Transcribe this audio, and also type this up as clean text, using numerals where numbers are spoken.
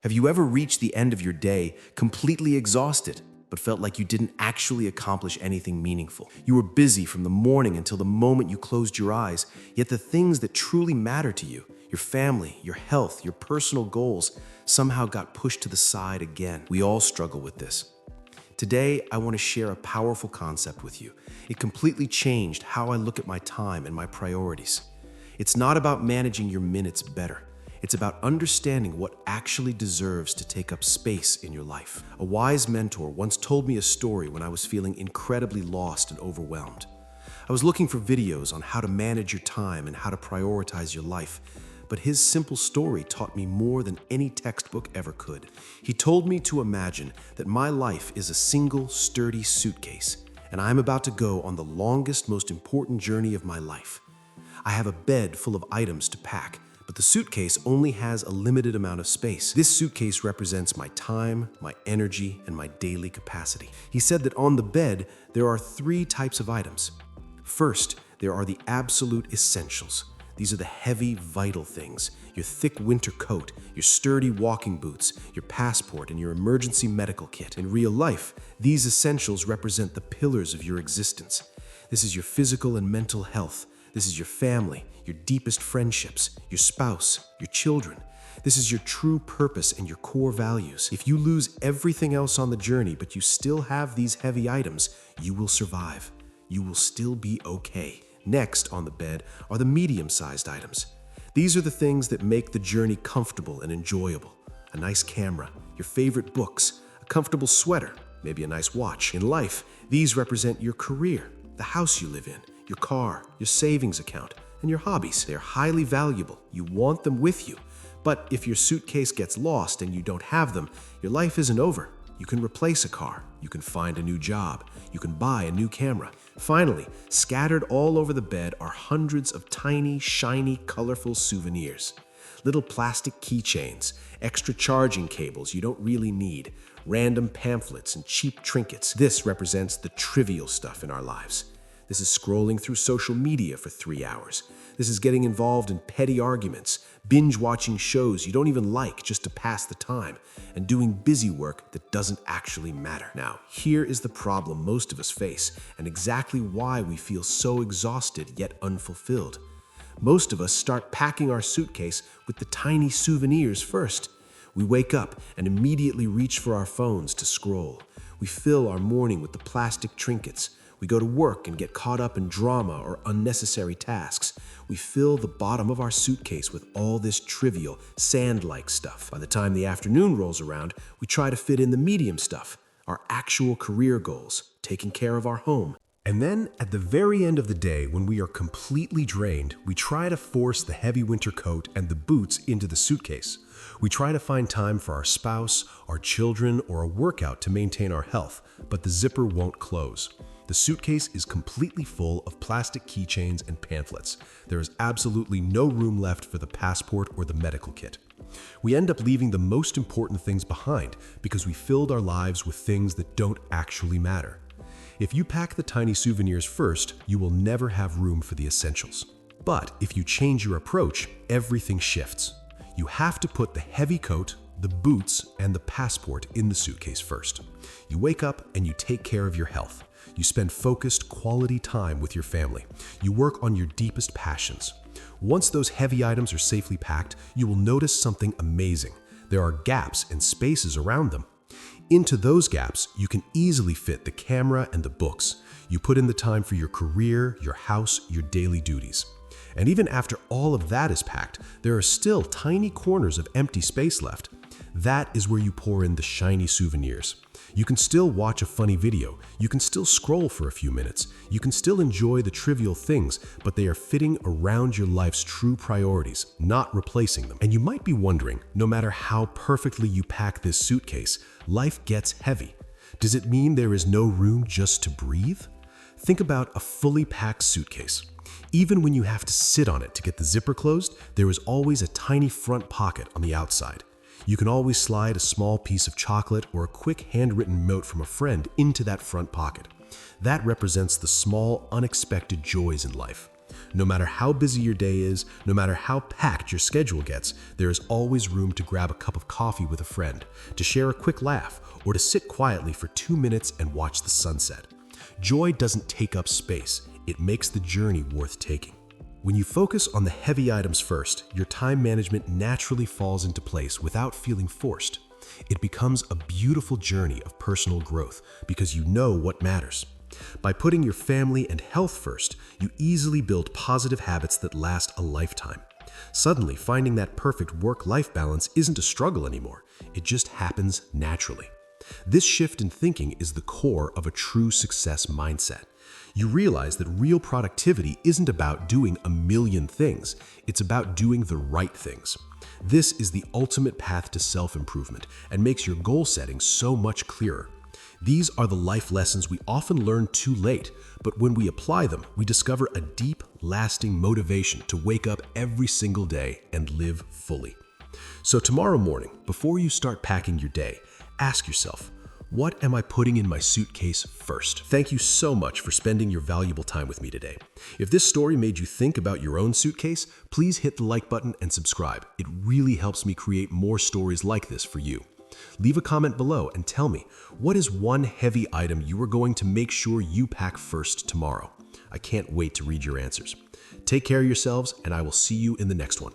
Have you ever reached the end of your day completely exhausted, but felt like you didn't actually accomplish anything meaningful? You were busy from the morning until the moment you closed your eyes, yet the things that truly matter to you, your family, your health, your personal goals, somehow got pushed to the side again. We all struggle with this. Today, I want to share a powerful concept with you. It completely changed how I look at my time and my priorities. It's not about managing your minutes better. It's about understanding what actually deserves to take up space in your life. A wise mentor once told me a story when I was feeling incredibly lost and overwhelmed. I was looking for videos on how to manage your time and how to prioritize your life, but his simple story taught me more than any textbook ever could. He told me to imagine that my life is a single, sturdy suitcase, and I'm about to go on the longest, most important journey of my life. I have a bed full of items to pack, but the suitcase only has a limited amount of space. This suitcase represents my time, my energy, and my daily capacity. He said that on the bed, there are 3 types of items. First, there are the absolute essentials. These are the heavy, vital things: your thick winter coat, your sturdy walking boots, your passport, and your emergency medical kit. In real life, these essentials represent the pillars of your existence. This is your physical and mental health. This is your family, your deepest friendships, your spouse, your children. This is your true purpose and your core values. If you lose everything else on the journey, but you still have these heavy items, you will survive. You will still be okay. Next on the bed are the medium-sized items. These are the things that make the journey comfortable and enjoyable. A nice camera, your favorite books, a comfortable sweater, maybe a nice watch. In life, these represent your career, the house you live in, your car, your savings account, and your hobbies. They're highly valuable. You want them with you. But if your suitcase gets lost and you don't have them, your life isn't over. You can replace a car. You can find a new job. You can buy a new camera. Finally, scattered all over the bed are hundreds of tiny, shiny, colorful souvenirs. Little plastic keychains, extra charging cables you don't really need, random pamphlets and cheap trinkets. This represents the trivial stuff in our lives. This is scrolling through social media for 3 hours. This is getting involved in petty arguments, binge-watching shows you don't even like just to pass the time, and doing busy work that doesn't actually matter. Now, here is the problem most of us face, and exactly why we feel so exhausted yet unfulfilled. Most of us start packing our suitcase with the tiny souvenirs first. We wake up and immediately reach for our phones to scroll. We fill our morning with the plastic trinkets. We go to work and get caught up in drama or unnecessary tasks. We fill the bottom of our suitcase with all this trivial, sand-like stuff. By the time the afternoon rolls around, we try to fit in the medium stuff, our actual career goals, taking care of our home. And then, at the very end of the day, when we are completely drained, we try to force the heavy winter coat and the boots into the suitcase. We try to find time for our spouse, our children, or a workout to maintain our health, but the zipper won't close. The suitcase is completely full of plastic keychains and pamphlets. There is absolutely no room left for the passport or the medical kit. We end up leaving the most important things behind because we filled our lives with things that don't actually matter. If you pack the tiny souvenirs first, you will never have room for the essentials. But if you change your approach, everything shifts. You have to put the heavy coat, the boots, and the passport in the suitcase first. You wake up and you take care of your health. You spend focused, quality time with your family. You work on your deepest passions. Once those heavy items are safely packed, you will notice something amazing. There are gaps and spaces around them. Into those gaps, you can easily fit the camera and the books. You put in the time for your career, your house, your daily duties. And even after all of that is packed, there are still tiny corners of empty space left. That is where you pour in the shiny souvenirs. You can still watch a funny video. You can still scroll for a few minutes. You can still enjoy the trivial things, but they are fitting around your life's true priorities, not replacing them. And you might be wondering, no matter how perfectly you pack this suitcase, life gets heavy. Does it mean there is no room just to breathe? Think about a fully packed suitcase. Even when you have to sit on it to get the zipper closed, there is always a tiny front pocket on the outside. You can always slide a small piece of chocolate or a quick handwritten note from a friend into that front pocket. That represents the small, unexpected joys in life. No matter how busy your day is, no matter how packed your schedule gets, there is always room to grab a cup of coffee with a friend, to share a quick laugh, or to sit quietly for 2 minutes and watch the sunset. Joy doesn't take up space, it makes the journey worth taking. When you focus on the heavy items first, your time management naturally falls into place without feeling forced. It becomes a beautiful journey of personal growth because you know what matters. By putting your family and health first, you easily build positive habits that last a lifetime. Suddenly, finding that perfect work-life balance isn't a struggle anymore. It just happens naturally. This shift in thinking is the core of a true success mindset. You realize that real productivity isn't about doing a million things, it's about doing the right things. This is the ultimate path to self-improvement and makes your goal setting so much clearer. These are the life lessons we often learn too late, but when we apply them, we discover a deep, lasting motivation to wake up every single day and live fully. So tomorrow morning, before you start packing your day, ask yourself, what am I putting in my suitcase first? Thank you so much for spending your valuable time with me today. If this story made you think about your own suitcase, please hit the like button and subscribe. It really helps me create more stories like this for you. Leave a comment below and tell me, what is one heavy item you are going to make sure you pack first tomorrow? I can't wait to read your answers. Take care of yourselves, and I will see you in the next one.